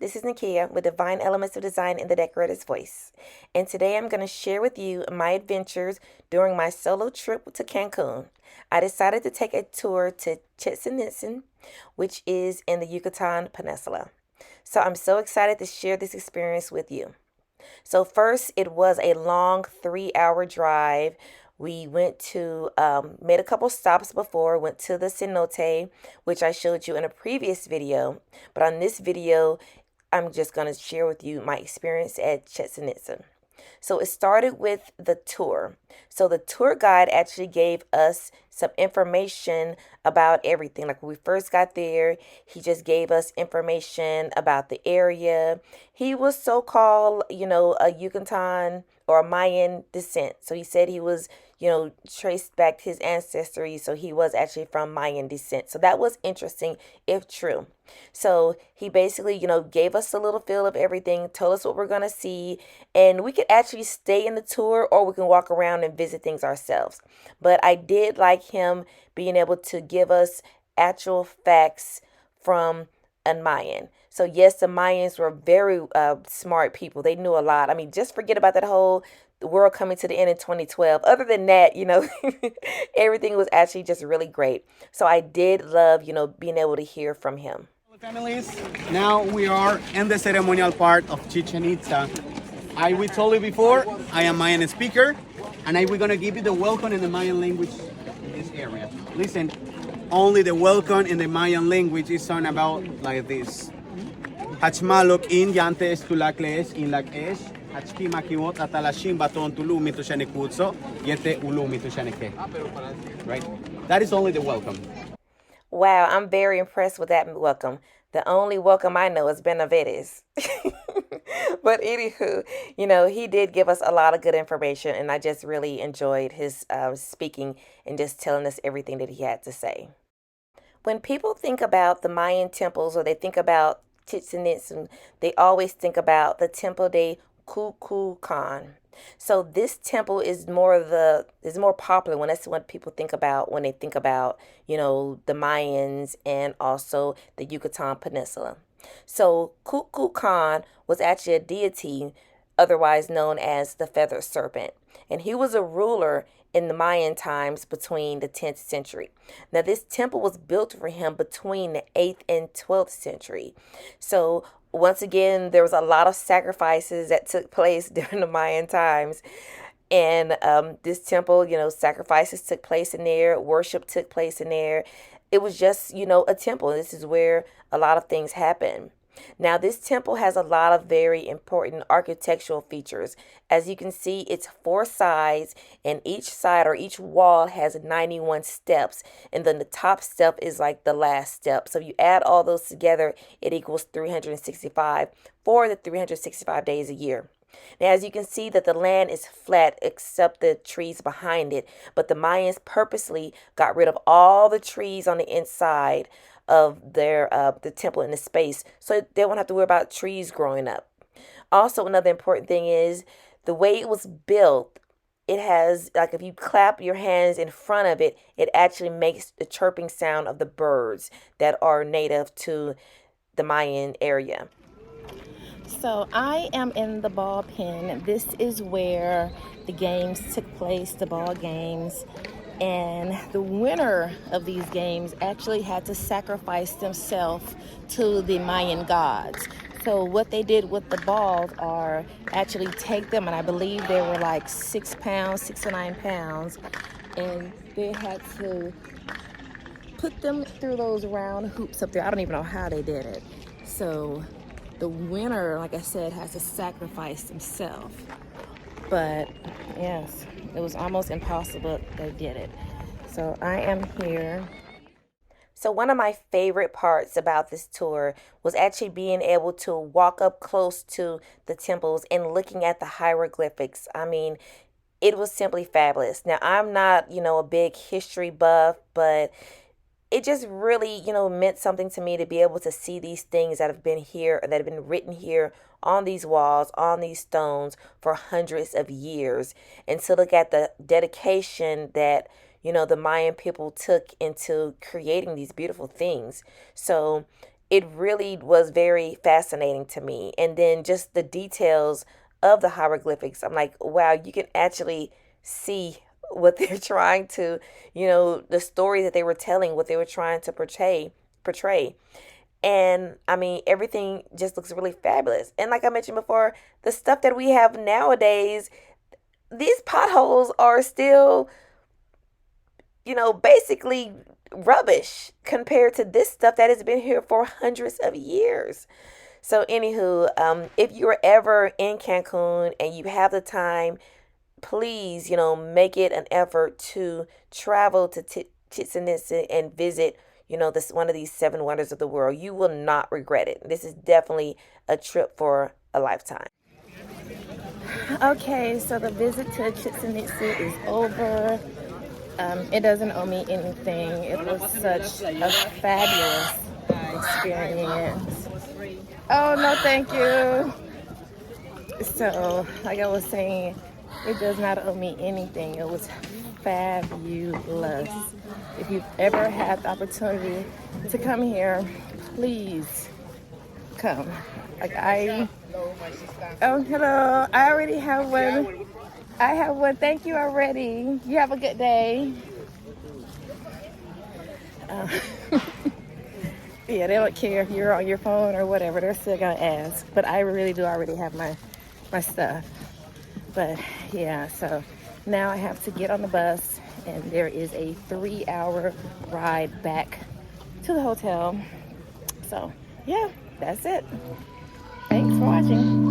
This is Nakia with Divine Elements of Design in the Decorator's Voice. And today I'm going to share with you my adventures during my solo trip to Cancun. I decided to take a tour to Chichen Itza, which is in the Yucatan Peninsula. So I'm so excited to share this experience with you. So first, it was a long 3-hour drive. We went to, made a couple stops before, went to the cenote, which I showed you in a previous video. But on this video, I'm just going to share with you my experience at Chichen Itza. So it started with the tour. So the tour guide actually gave us some information about everything. Like when we first got there, he just gave us information about the area. He was so-called, a Yucatan or a Mayan descent. So he said he was, traced back to his ancestry. So he was actually from Mayan descent. So that was interesting, if true. So he basically, gave us a little feel of everything, told us what we're going to see, and we could actually stay in the tour or we can walk around and visit things ourselves. But I did like him being able to give us actual facts from a Mayan. So yes, the Mayans were very smart people. They knew a lot. I mean, just forget about that whole the world coming to the end in 2012. Other than that, everything was actually just really great. So I did love, being able to hear from him. Families, now we are in the ceremonial part of Chichen Itza. We told you before, I am Mayan speaker, and we're gonna give you the welcome in the Mayan language in this area. Listen, only the welcome in the Mayan language is sound about like this. Hachmalok in yante estulakles in lakesh, hachki makiwot atalashim baton tulu mitushanekutso, yete ulu mitushaneke. Right? That is only the welcome. Wow, I'm very impressed with that welcome. The only welcome I know is Benavides. But anywho, he did give us a lot of good information, and I just really enjoyed his speaking and just telling us everything that he had to say. When people think about the Mayan temples or they think about Chichen Itza, they always think about the Temple de Kukulkan. So this temple is more popular when that's what people think about when they think about, the Mayans and also the Yucatan Peninsula. So Kukulkan was actually a deity otherwise known as the feathered serpent, and he was a ruler in the Mayan times between the 10th century. Now this temple was built for him between the 8th and 12th century. So once again, there was a lot of sacrifices that took place during the Mayan times. And this temple, sacrifices took place in there, worship took place in there. It was just, a temple. This is where a lot of things happen. Now, this temple has a lot of very important architectural features. As you can see, it's 4 sides, and each side or each wall has 91 steps. And then the top step is like the last step. So you add all those together, it equals 365 for the 365 days a year. Now, as you can see that the land is flat except the trees behind it, but the Mayans purposely got rid of all the trees on the inside of their the temple in the space, so they won't have to worry about trees growing up. Also, another important thing is the way it was built. It has, like, if you clap your hands in front of it, it actually makes the chirping sound of the birds that are native to the Mayan area. So I am in the ball pen. This is where the games took place, the ball games. And the winner of these games actually had to sacrifice themselves to the Mayan gods. So what they did with the balls are actually take them, and I believe they were like 6 pounds, 6 to 9 pounds, and they had to put them through those round hoops up there. I don't even know how they did it. So the winner, like I said, has to sacrifice himself. But yes, it was almost impossible. They did it. So I am here. So one of my favorite parts about this tour was actually being able to walk up close to the temples and looking at the hieroglyphics. I mean, it was simply fabulous. Now, I'm not, a big history buff, but it just really, meant something to me to be able to see these things that have been here, that have been written here on these walls, on these stones for hundreds of years, and to look at the dedication that, the Mayan people took into creating these beautiful things. So it really was very fascinating to me. And then just the details of the hieroglyphics, I'm like, wow, you can actually see what they're trying to, the story that they were telling, what they were trying to portray. And I mean, everything just looks really fabulous. And like I mentioned before, the stuff that we have nowadays, these potholes are still, basically rubbish compared to this stuff that has been here for hundreds of years. So, anywho, if you're ever in Cancun and you have the time, please, make it an effort to travel to Chichen Itza and visit, this one of these seven wonders of the world. You will not regret it. This is definitely a trip for a lifetime. Okay, so the visit to Chichen Itza is over. It doesn't owe me anything. It was such a fabulous experience. Oh, no, thank you. So, like I was saying, it does not owe me anything. It was fabulous. If you've ever had the opportunity to come here, please come. Oh, hello. I already have one. I have one. Thank you already. You have a good day. Yeah, they don't care if you're on your phone or whatever. They're still gonna ask. But I really do already have my stuff. But yeah, so now I have to get on the bus, and there is a 3-hour ride back to the hotel. So yeah, that's it. Thanks for watching.